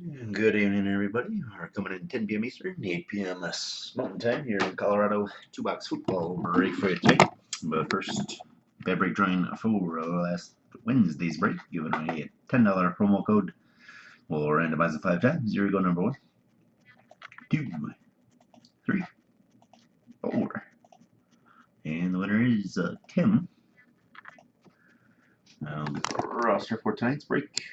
Good evening, everybody. We're coming in 10 p.m. Eastern, 8 p.m. Mountain Time here in Colorado. Two box football break for you today. But first, bad break drawing for last Wednesday's break, giving away a $10 promo code. We'll randomize it 5 times. Here we go, number 1, 2, 3, 4. And the winner is Tim. Roster for tonight's break.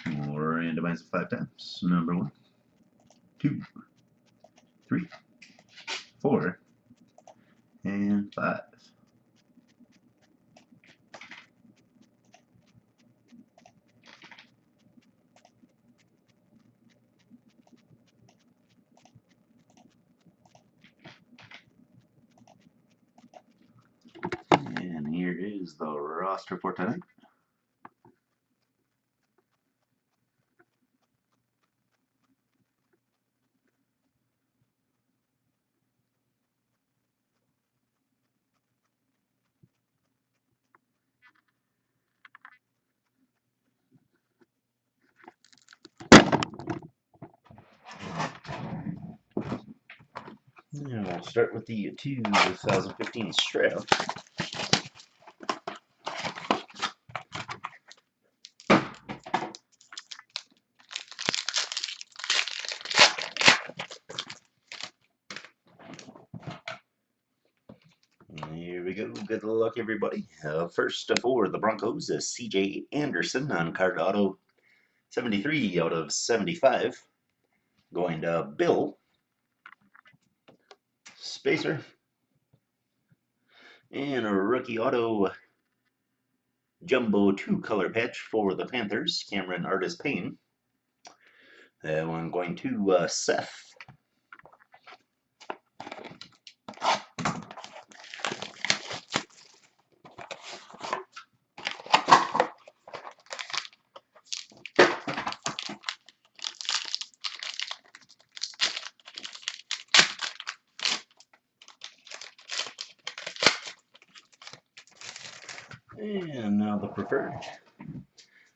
We'll randomize it 5 times. Number 1, 2, 3, 4, and 5. And here is the roster for tonight. And we'll start with the 2015 strap. Here we go. Good luck, everybody. First for the Broncos is C.J. Anderson on card auto 73 out of 75. Going to Bill Spacer. And a rookie auto jumbo 2-color patch for the Panthers, Cameron Artis-Payne. That one going to Seth. And now the preferred.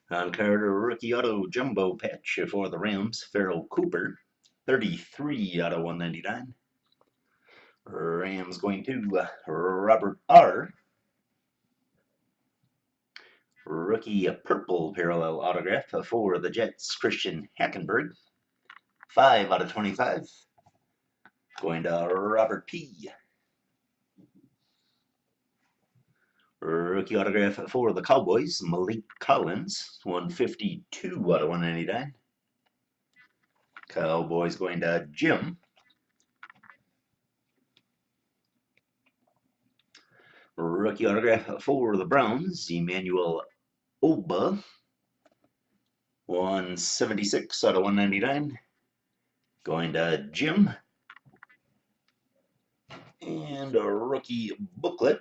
On card, a rookie auto jumbo patch for the Rams, Farrell Cooper, 33 out of 199. Rams going to Robert R. Rookie purple parallel autograph for the Jets, Christian Hackenberg, 5 out of 25. Going to Robert P. Rookie autograph for the Cowboys, Malik Collins, 152 out of 199. Cowboys going to Jim. Rookie autograph for the Browns, Emmanuel Oba, 176 out of 199. Going to Jim. And a rookie booklet.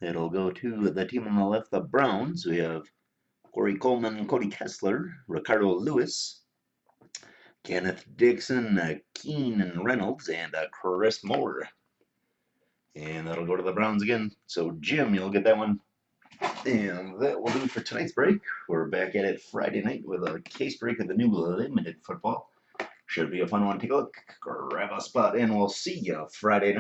It'll go to the team on the left, the Browns. We have Corey Coleman, Cody Kessler, Ricardo Lewis, Kenneth Dixon, Keenan Reynolds, and Chris Moore. And that'll go to the Browns again. So, Jim, you'll get that one. And that will do it for tonight's break. We're back at it Friday night with a case break of the new limited football. Should be a fun one. Take a look, grab a spot, and we'll see you Friday night.